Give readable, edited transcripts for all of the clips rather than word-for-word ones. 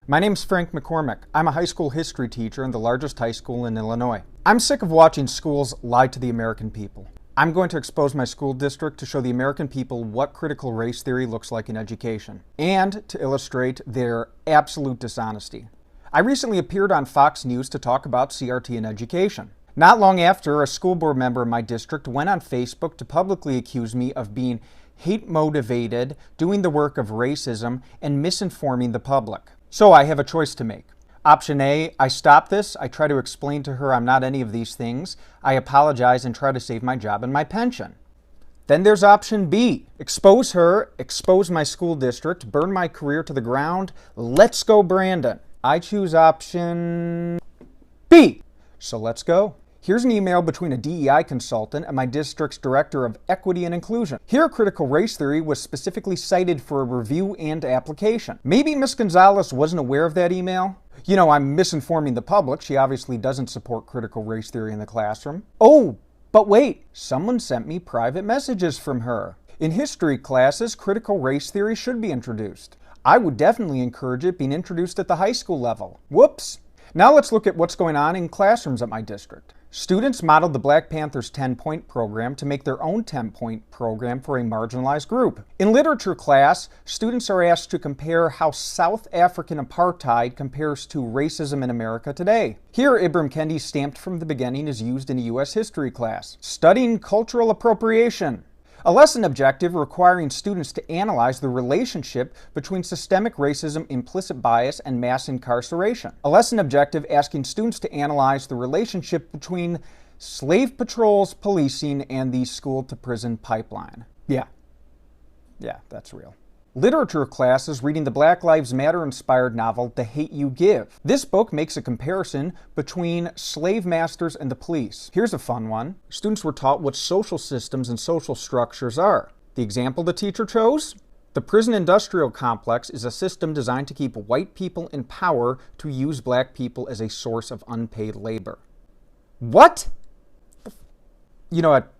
My name's Frank McCormick. I'm a high school history teacher in the largest high school in Illinois. I'm sick of watching schools lie to the American people. I'm going to expose my school district to show the American people what critical race theory looks like in education, and to illustrate their absolute dishonesty. I recently appeared on Fox News to talk about CRT in education. Not long after, a school board member in my district went on Facebook to publicly accuse me of being hate-motivated, doing the work of racism, and misinforming the public. So I have a choice to make. Option A, I stop this, I try to explain to her I'm not any of these things, I apologize and try to save my job and my pension. Then there's option B, expose her, expose my school district, burn my career to the ground, let's go Brandon. I choose option B, so let's go. Here's an email between a DEI consultant and my district's director of equity and inclusion. Here, critical race theory was specifically cited for a review and application. Maybe Ms. Gonzalez wasn't aware of that email. You know, I'm misinforming the public. She obviously doesn't support critical race theory in the classroom. Oh, but wait, someone sent me private messages from her. In history classes, critical race theory should be introduced. I would definitely encourage it being introduced at the high school level. Whoops. Now let's look at what's going on in classrooms at my district. Students modeled the Black Panthers 10-point program to make their own 10-point program for a marginalized group. In literature class, students are asked to compare how South African apartheid compares to racism in America today. Here, Ibram Kendi's stamped from the beginning is used in a U.S. history class. Studying cultural appropriation. A lesson objective requiring students to analyze the relationship between systemic racism, implicit bias, and mass incarceration. A lesson objective asking students to analyze the relationship between slave patrols, policing, and the school-to-prison pipeline. Yeah, that's real. Literature class is reading the Black Lives Matter-inspired novel, The Hate U Give. This book makes a comparison between slave masters and the police. Here's a fun one. Students were taught what social systems and social structures are. The example the teacher chose? The prison industrial complex is a system designed to keep white people in power to use black people as a source of unpaid labor. What? You know what?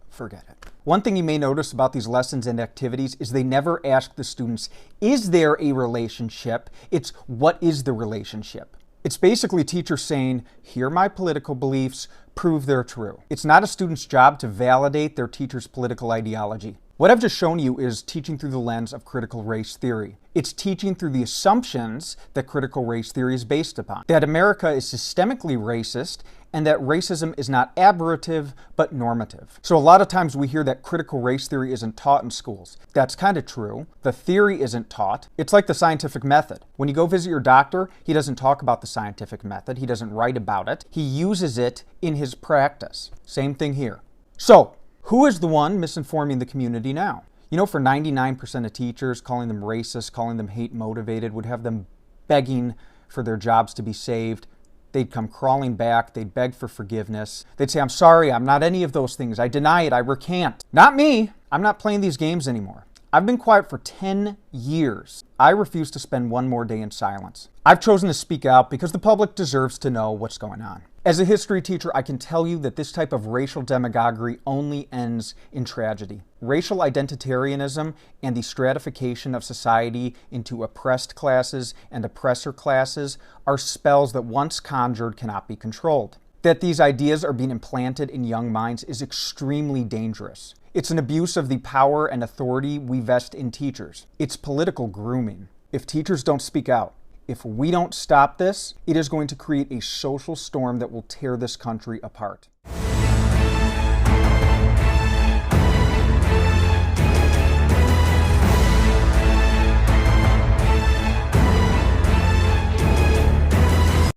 Forget it. One thing you may notice about these lessons and activities is they never ask the students, is there a relationship? It's, what is the relationship? It's basically teachers saying, here are my political beliefs, prove they're true. It's not a student's job to validate their teacher's political ideology. What I've just shown you is teaching through the lens of critical race theory. It's teaching through the assumptions that critical race theory is based upon. That America is systemically racist and that racism is not aberrative but normative. So a lot of times we hear that critical race theory isn't taught in schools. That's kind of true. The theory isn't taught. It's like the scientific method. When you go visit your doctor, he doesn't talk about the scientific method. He doesn't write about it. He uses it in his practice. Same thing here. So, who is the one misinforming the community now? You know, for 99% of teachers, calling them racist, calling them hate-motivated would have them begging for their jobs to be saved. They'd come crawling back, they'd beg for forgiveness. They'd say, I'm sorry, I'm not any of those things. I deny it, I recant. Not me. I'm not playing these games anymore. I've been quiet for 10 years. I refuse to spend one more day in silence. I've chosen to speak out because the public deserves to know what's going on. As a history teacher, I can tell you that this type of racial demagoguery only ends in tragedy. Racial identitarianism and the stratification of society into oppressed classes and oppressor classes are spells that once conjured cannot be controlled. That these ideas are being implanted in young minds is extremely dangerous. It's an abuse of the power and authority we vest in teachers. It's political grooming. If teachers don't speak out, if we don't stop this, it is going to create a social storm that will tear this country apart.